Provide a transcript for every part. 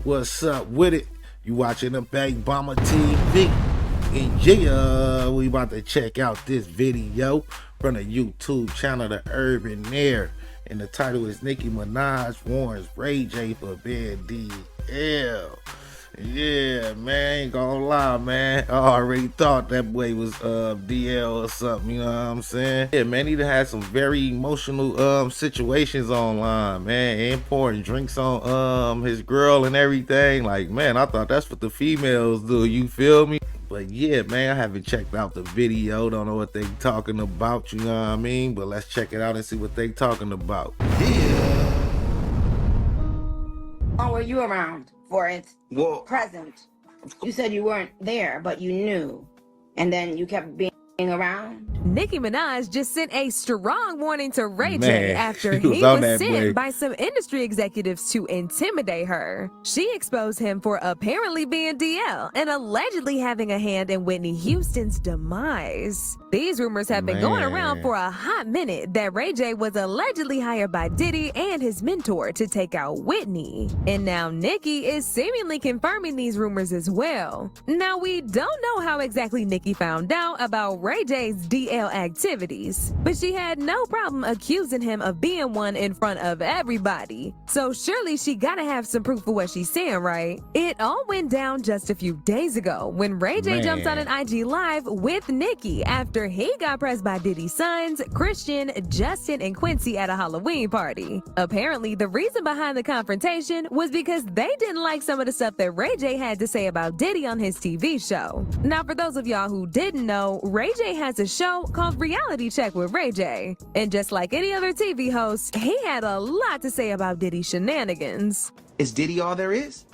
What's up with it? You watching the Bang Bomber TV? And yeah, we about to check out this video from the YouTube channel The Urban Air. And the title is Nicki Minaj warns Ray J for being DL. Yeah, man, ain't gonna lie, man. I already thought that boy was DL or something, you know what I'm saying? Yeah, man, he done had some very emotional situations online, man, and pouring drinks on his girl and everything. Like, man, I thought that's what the females do, you feel me? But yeah, man, I haven't checked out the video, don't know what they talking about, you know what I mean? But let's check it out and see what they talking about. Yeah. Oh, were you around for it? Well, Present. You said you weren't there, but you knew. And then you kept being around? Nicki Minaj just sent a strong warning to Ray J after he was was sent by some industry executives to intimidate her. She exposed him for apparently being DL and allegedly having a hand in Whitney Houston's demise. These rumors have been going around for a hot minute that Ray J was allegedly hired by Diddy and his mentor to take out Whitney. And now Nicki is seemingly confirming these rumors as well. Now, we don't know how exactly Nicki found out about Ray J's DL activities, but she had no problem accusing him of being one in front of everybody. So surely she gotta have some proof of what she's saying, right? It all went down just a few days ago when Ray J jumped on an IG Live with Nicki after he got pressed by Diddy's sons, Christian, Justin, and Quincy at a Halloween party. Apparently, the reason behind the confrontation was because they didn't like some of the stuff that Ray J had to say about Diddy on his TV show. Now, for those of y'all who didn't know, Ray J has a show called Reality Check with Ray J. And just like any other TV host, he had a lot to say about Diddy's shenanigans. is Diddy all there is?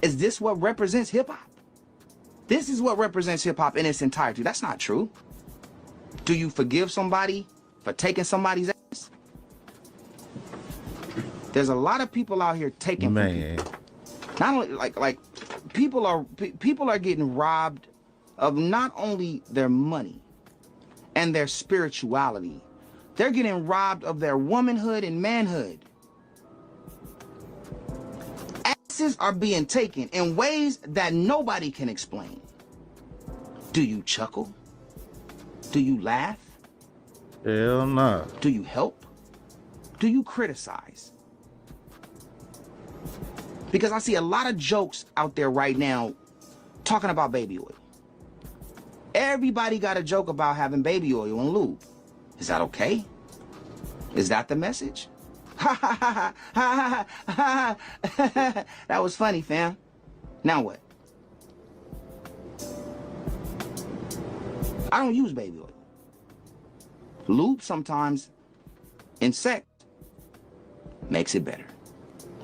Is this what represents hip-hop? This is what represents hip-hop in its entirety. That's not true. Do you forgive somebody for taking somebody's ass? There's a lot of people out here taking from people. Not only like people are getting robbed of not only their money and their spirituality, they're getting robbed of their womanhood and manhood. Asses are being taken in ways that nobody can explain. Do you chuckle? Do you laugh? Hell no. Do you help? Do you criticize? Because I see a lot of jokes out there right now talking about baby oil. Everybody got a joke about having baby oil and lube. Is that okay? Is that the message? That was funny, fam. Now what? I don't use baby oil. Lube sometimes, in sex, makes it better.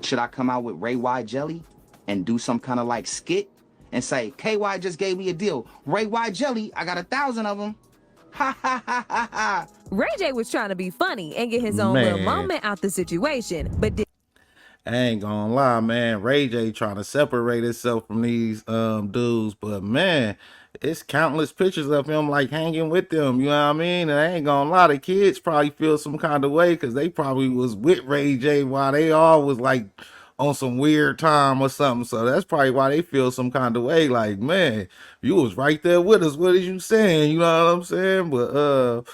Should I come out with Ray Y jelly and do some kind of like skit and say, KY just gave me a deal. Ray Y jelly, I got 1,000 of them. Ha ha ha ha ha. Ray J was trying to be funny and get his own little moment out the situation, but I ain't gonna lie, man. Ray J trying to separate himself from these dudes, but man, it's countless pictures of him like hanging with them, you know what I mean? And I ain't gonna lie, the kids probably feel some kind of way because they probably was with Ray J while they all was like on some weird time or something. So that's probably why they feel some kind of way. Like, man, you was right there with us. What is you saying? You know what I'm saying? But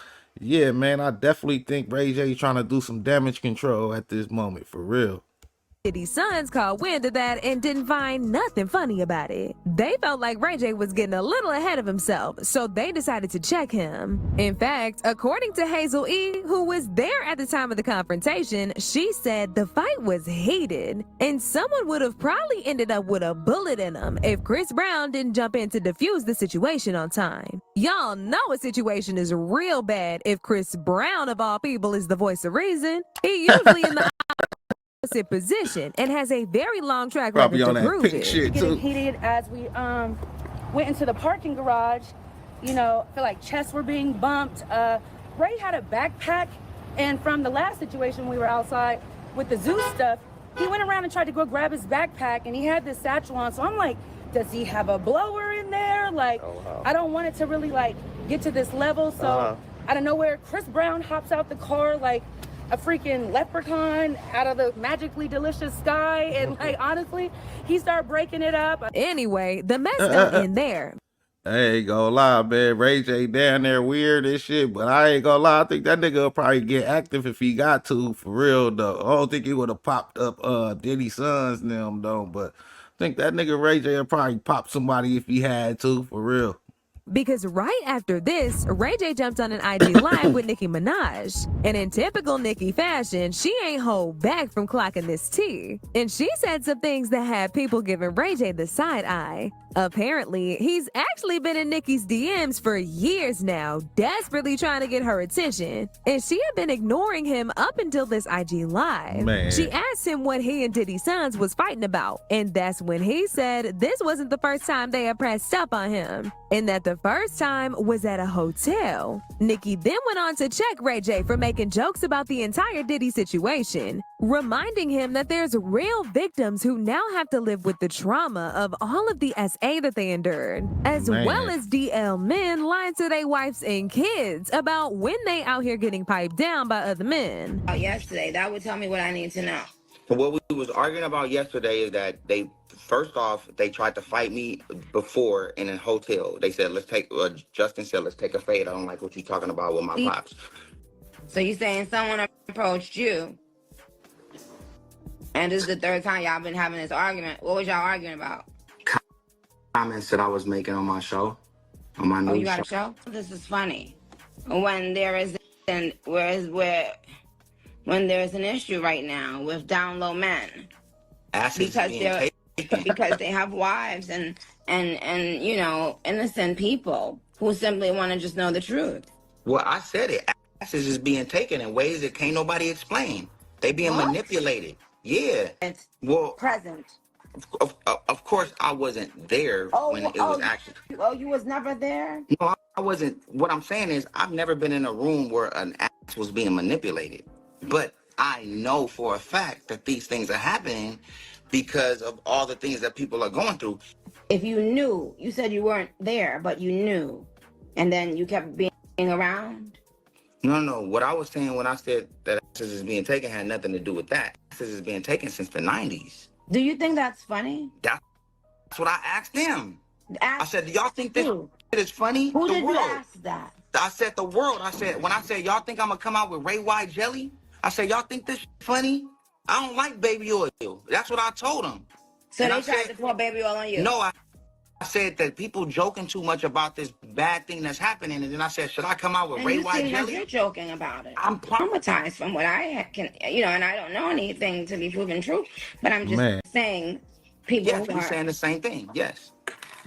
yeah, man, I definitely think Ray J trying to do some damage control at this moment, for real. Diddy's sons caught wind of that and didn't find nothing funny about it. They felt like Ray J was getting a little ahead of himself, so they decided to check him. In fact, according to Hazel E., who was there at the time of the confrontation, she said the fight was heated, and someone would have probably ended up with a bullet in them if Chris Brown didn't jump in to defuse the situation on time. Y'all know a situation is real bad if Chris Brown, of all people, is the voice of reason. He usually in the position and has a very long track record to prove it. Getting heated as we went into the parking garage. You know, I feel like chests were being bumped. Ray had a backpack, and from the last situation we were outside with the zoo stuff, he went around and tried to go grab his backpack, and he had this satchel on. So I'm like, does he have a blower in there? Like, I don't want it to really like get to this level. So out of nowhere, Chris Brown hops out the car like a freaking leprechaun out of the magically delicious sky. And like, honestly, he started breaking it up. Anyway, the mess don't end there. I ain't gonna lie, man. Ray J down there weird and shit, but I ain't gonna lie. I think that nigga will probably get active if he got to, for real though. I don't think he would have popped up Diddy sons and them though, but I think that nigga Ray J will probably pop somebody if he had to, for real. Because right after this, Ray J jumped on an IG Live with Nicki Minaj. And in typical Nicki fashion, she ain't hold back from clocking this tea. And she said some things that had people giving Ray J the side eye. Apparently, he's actually been in Nicki's DMs for years now, desperately trying to get her attention. And she had been ignoring him up until this IG Live. Man. She asked him what he and Diddy's sons was fighting about. And that's when he said this wasn't the first time they had pressed up on him. And that the first time was at a hotel. Nicki then went on to check Ray J for making jokes about the entire Diddy situation, reminding him that there's real victims who now have to live with the trauma of all of the SA that they endured, as Man. well as DL men lying to their wives and kids about when they out here getting piped down by other men. Yesterday, that would tell me what I need to know. So what we was arguing about yesterday is that they, first off, they tried to fight me before in a hotel. They said, Justin said, let's take a fade. I don't like what you're talking about with my pops. So you saying someone approached you, and this is the third time y'all been having this argument. What was y'all arguing about? Comments that I was making on my show, on my new Oh, you got a show? This is funny. When there is when there's an issue right now with down low men, because they have wives and you know, innocent people who simply want to just know the truth. Well, I said it. Asses is being taken in ways that can't nobody explain. They being manipulated. Yeah. It's well, present. Of course, I wasn't there when it was actually. Oh, you was never there? No, I wasn't. What I'm saying is, I've never been in a room where an ass was being manipulated. But I know for a fact that these things are happening because of all the things that people are going through. If you knew, you said you weren't there, but you knew, and then you kept being around. No. What I was saying when I said that asses is being taken had nothing to do with that. Asses is being taken since the 90s. Do you think that's funny? That's what I asked them. I said, do y'all think this is funny? Who the did world. you ask that? I said the world. When I said, y'all think I'm going to come out with Ray White jelly? I said, y'all think this funny? I don't like baby oil. That's what I told them. So they tried to pour baby oil on you? No, I said that people joking too much about this bad thing that's happening. And then I said, should I come out with Ray White jelly? You're joking about it. I'm traumatized from what I can, you know, and I don't know anything to be proven true, but I'm just saying people yes, we're saying the same thing. Yes.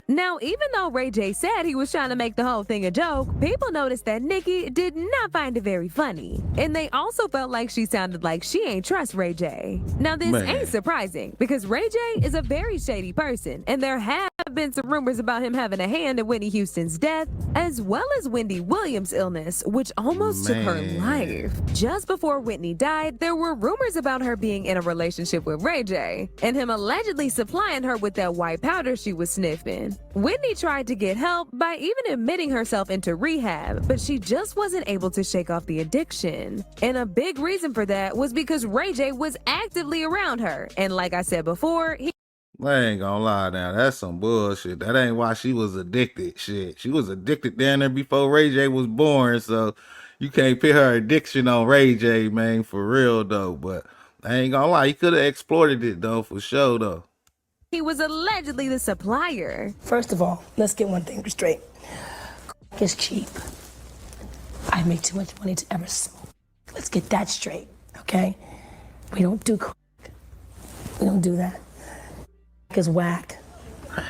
Now, even though Ray J said he was trying to make the whole thing a joke, people noticed that Nicki did not find it very funny. And they also felt like she sounded like she ain't trust Ray J. Now, this ain't surprising because Ray J is a very shady person, and there have been some rumors about him having a hand in Whitney Houston's death, as well as Wendy Williams' illness, which almost took her life. Just before Whitney died, there were rumors about her being in a relationship with Ray J, and him allegedly supplying her with that white powder she was sniffing. Whitney tried to get help by even admitting herself into rehab, but she just wasn't able to shake off the addiction. And a big reason for that was because Ray J was actively around her. And like I said before, I ain't gonna lie now, that's some bullshit. That ain't why she was addicted. Shit, she was addicted down there before Ray J was born, so you can't put her addiction on Ray J, man, for real though. But I ain't gonna lie, he could have exploited it though, for sure though. He was allegedly the supplier. First of all, let's get one thing straight. It's cheap. I make too much money to ever smoke. Let's get that straight, okay? We don't do crack. We don't do that. It's whack.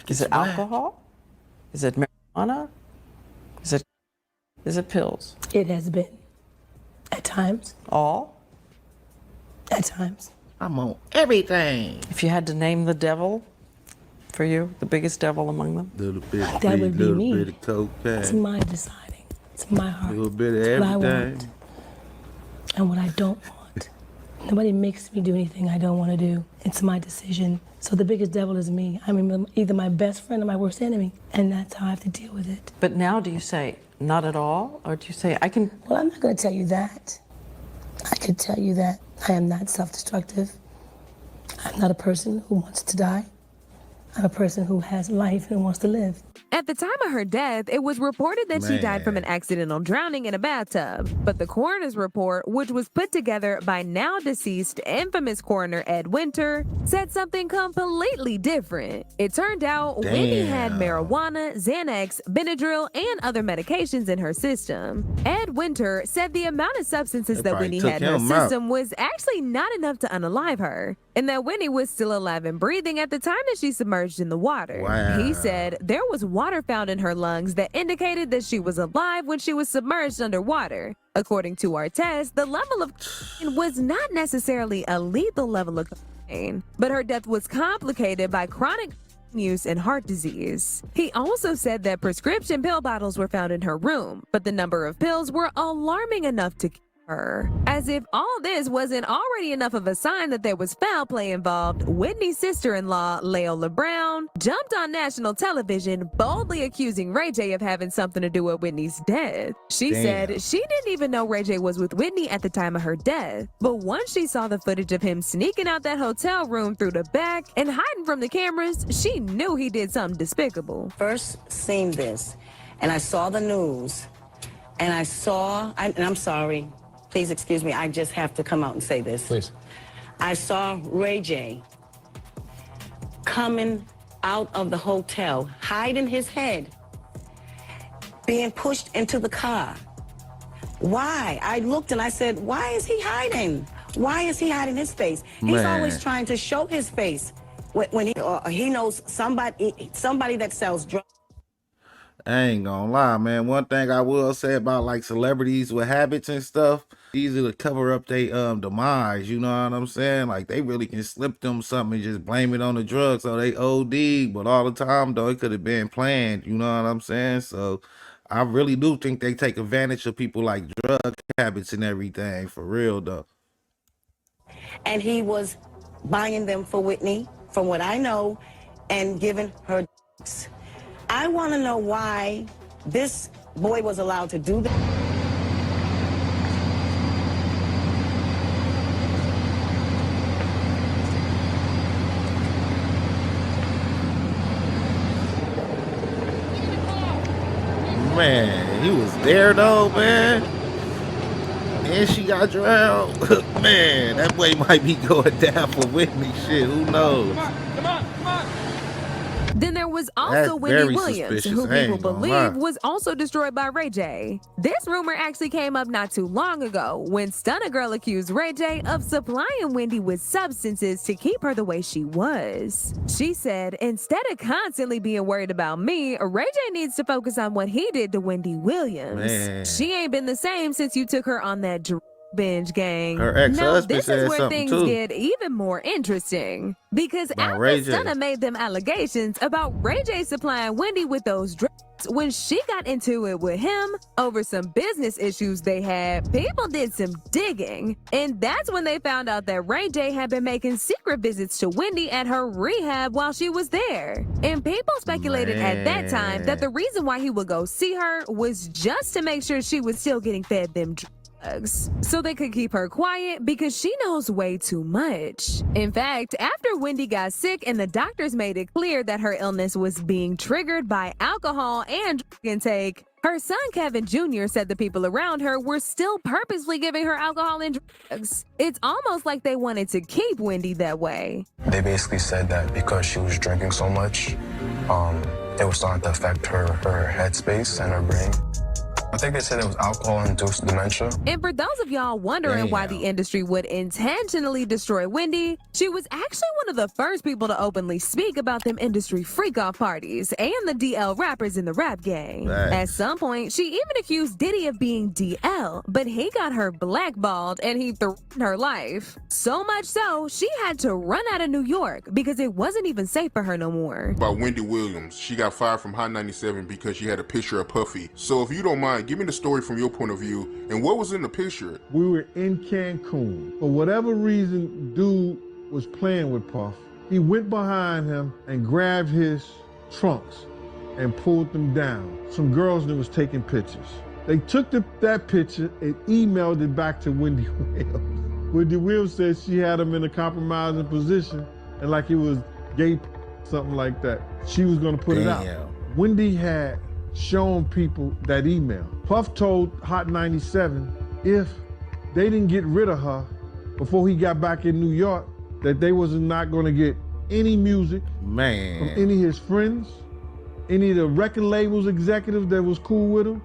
Is it alcohol? Is it marijuana? Is it pills? It has been. At times. All? At times. I'm on everything. If you had to name the devil for you, the biggest devil among them? Little bit of That weed, would be little me. bit of cocaine. It's my deciding. It's my heart. A little bit of It's what I everything. want and what I don't want. Nobody makes me do anything I don't want to do. It's my decision. So the biggest devil is me. I mean, either my best friend or my worst enemy. And that's how I have to deal with it. But now do you say, not at all? Or do you say, I can... Well, I'm not going to tell you that. I could tell you that I am not self-destructive. I'm not a person who wants to die. I'm a person who has life and wants to live. At the time of her death, it was reported that she died from an accidental drowning in a bathtub. But the coroner's report, which was put together by now deceased infamous coroner Ed Winter, said something completely different. It turned out Whitney had marijuana, Xanax, Benadryl, and other medications in her system. Ed Winter said the amount of substances that Whitney had in her system was actually not enough to unalive her, and that Whitney was still alive and breathing at the time that she submerged in the water. Wow. He said there was water found in her lungs that indicated that she was alive when she was submerged underwater. According to our test, the level of cocaine was not necessarily a lethal level of cocaine, but her death was complicated by chronic use and heart disease. He also said that prescription pill bottles were found in her room, but the number of pills were alarming enough to kill her. As if all this wasn't already enough of a sign that there was foul play involved, Whitney's sister-in-law, Leolah Brown, jumped on national television boldly accusing Ray J of having something to do with Whitney's death. She said she didn't even know Ray J was with Whitney at the time of her death, but once she saw the footage of him sneaking out that hotel room through the back and hiding from the cameras, she knew he did something despicable. First seen this, and I saw the news, and and I'm sorry, please excuse me, I just have to come out and say this. Please. I saw Ray J coming out of the hotel, hiding his head, being pushed into the car. Why? I looked and I said, why is he hiding? Why is he hiding his face? He's always trying to show his face when he knows somebody that sells drugs. I ain't gonna lie, man. One thing I will say about like celebrities with habits and stuff, easy to cover up their demise, you know what I'm saying? Like they really can slip them something and just blame it on the drugs so they OD, but all the time though it could have been planned, you know what I'm saying? So I really do think they take advantage of people like drug habits and everything, for real though. And he was buying them for Whitney, from what I know, and giving her drugs. I want to know why this boy was allowed to do that. Man, he was there though, man. And she got drowned. Man, that boy might be going down for Whitney shit. Who knows? Then there was also Wendy Williams, who people believe was also destroyed by Ray J. This rumor actually came up not too long ago when Stunna Girl accused Ray J of supplying Wendy with substances to keep her the way she was. She said, instead of constantly being worried about me, Ray J needs to focus on what he did to Wendy Williams. Man. She ain't been the same since you took her on that binge, gang. Her ex-husband this said is where something things too get even more interesting. Because after Stunna made them allegations about Ray J supplying Wendy with those drugs when she got into it with him over some business issues they had, people did some digging. And that's when they found out that Ray J had been making secret visits to Wendy at her rehab while she was there. And people speculated at that time that the reason why he would go see her was just to make sure she was still getting fed them drugs, so they could keep her quiet because she knows way too much. In fact, after Wendy got sick and the doctors made it clear that her illness was being triggered by alcohol and drug intake, her son Kevin Jr. said the people around her were still purposely giving her alcohol and drugs. It's almost like they wanted to keep Wendy that way. They basically said that because she was drinking so much, it was starting to affect her headspace and her brain. I think they said it was alcohol-induced dementia. And for those of y'all wondering why the industry would intentionally destroy Wendy, she was actually one of the first people to openly speak about them industry freak-off parties and the DL rappers in the rap game. At some point, she even accused Diddy of being DL, but he got her blackballed and he threatened her life. So much so, she had to run out of New York because it wasn't even safe for her no more. About Wendy Williams, she got fired from Hot 97 because she had a picture of Puffy. So if you don't mind, give me the story from your point of view and what was in the picture. We were in Cancun. For whatever reason, dude was playing with Puff. He went behind him and grabbed his trunks and pulled them down. Some girls that was taking pictures. They took that picture and emailed it back to Wendy Williams. Wendy Williams said she had him in a compromising position and like he was gay, something like that. She was gonna put it out. Wendy had shown people that email. Puff told Hot 97 if they didn't get rid of her before he got back in New York, that they was not gonna get any music from any of his friends, any of the record labels executives that was cool with him.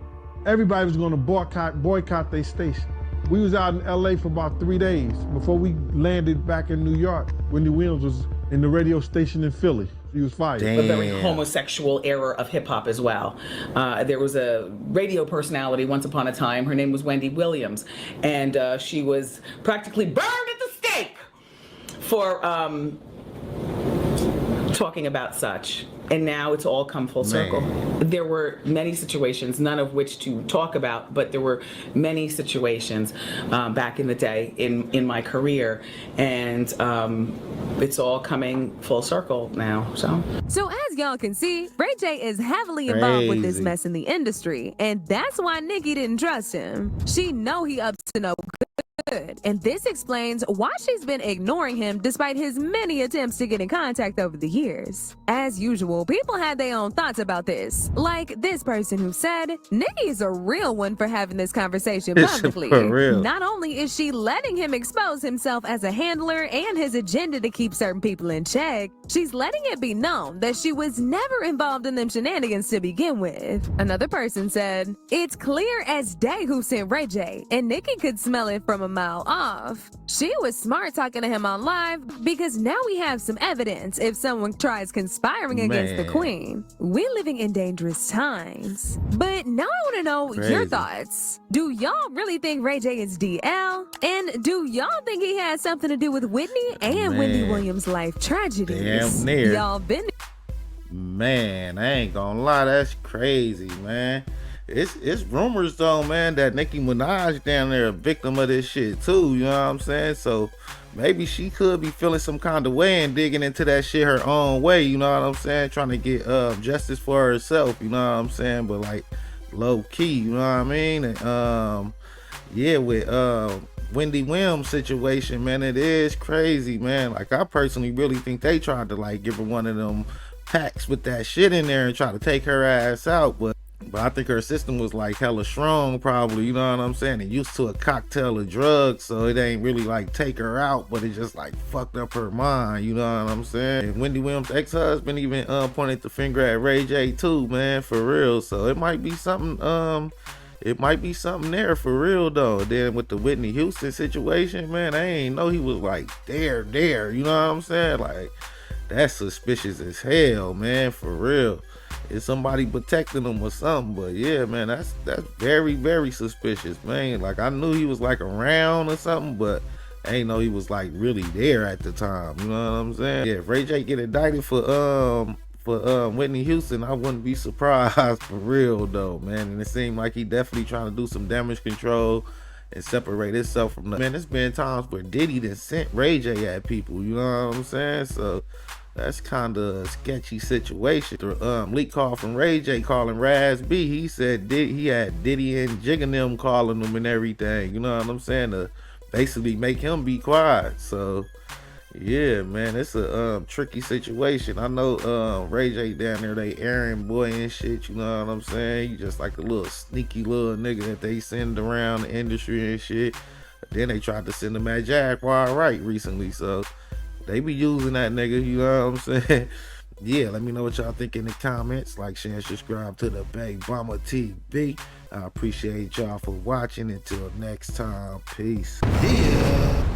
Everybody was gonna boycott their station. We was out in LA for about 3 days before we landed back in New York. Wendy Williams was in the radio station in Philly. She was fired. A very homosexual era of hip hop as well. There was a radio personality once upon a time. Her name was Wendy Williams, and she was practically burned at the stake for talking about such. And now it's all come full circle. There were many situations, none of which to talk about, but there were many situations back in the day in my career, and it's all coming full circle now. So as y'all can see, Ray J is heavily involved with this mess in the industry, and that's why Nicki didn't trust him. She know he up to no good, and this explains why she's been ignoring him despite his many attempts to get in contact over the years. As usual, people had their own thoughts about this, like this person who said, Nicki is a real one for having this conversation publicly. Not only is she letting him expose himself as a handler and his agenda to keep certain people in check, she's letting it be known that she was never involved in them shenanigans to begin with. Another person said, it's clear as day who sent Ray J, and Nicki could smell it from a mile off. She was smart talking to him on live because now we have some evidence if someone tries conspiring against the queen. We're living in dangerous times. But now I want to know your thoughts. Do y'all really think Ray J is DL? And do y'all think he has something to do with Whitney and Wendy Williams' life tragedies? Damn near. Y'all been... Man, I ain't gonna lie, that's crazy, man. It's rumors though, man, that Nicki Minaj down there a victim of this shit too, you know what I'm saying? So maybe she could be feeling some kind of way and digging into that shit her own way, you know what I'm saying? Trying to get justice for herself, you know what I'm saying? But like low key, you know what I mean? And yeah, with Wendy Williams situation, man, it is crazy, man. Like I personally really think they tried to like give her one of them packs with that shit in there and try to take her ass out, but I think her system was like hella strong probably, you know what I'm saying? And used to a cocktail of drugs, so it ain't really like take her out, but it just like fucked up her mind, you know what I'm saying? And Wendy Williams' ex-husband even pointed the finger at Ray J too, man, for real. So it might be something there for real though. Then with the Whitney Houston situation, man, I ain't know he was like there, you know what I'm saying? Like that's suspicious as hell, man, for real. Is somebody protecting him or something? But yeah, man, that's very, very suspicious, man. Like I knew he was like around or something, but I ain't know he was like really there at the time, you know what I'm saying? Yeah, if Ray J get indicted for Whitney Houston, I wouldn't be surprised for real though, man. And it seemed like he definitely trying to do some damage control and separate himself from the man. There's been times where Diddy done sent Ray J at people, you know what I'm saying? So that's kind of a sketchy situation. The leak call from Ray J calling Raz B. He said he had Diddy and Jig and them calling him and everything. You know what I'm saying? To basically make him be quiet. So yeah, man, it's a tricky situation. I know Ray J down there, they errand boy and shit. You know what I'm saying? He just like a little sneaky little nigga that they send around the industry and shit. But then they tried to send him at Jaguar Wright recently. So they be using that nigga, you know what I'm saying? Yeah, let me know what y'all think in the comments. Like, share, and subscribe to the Big Mama TV. I appreciate y'all for watching. Until next time, peace. Yeah.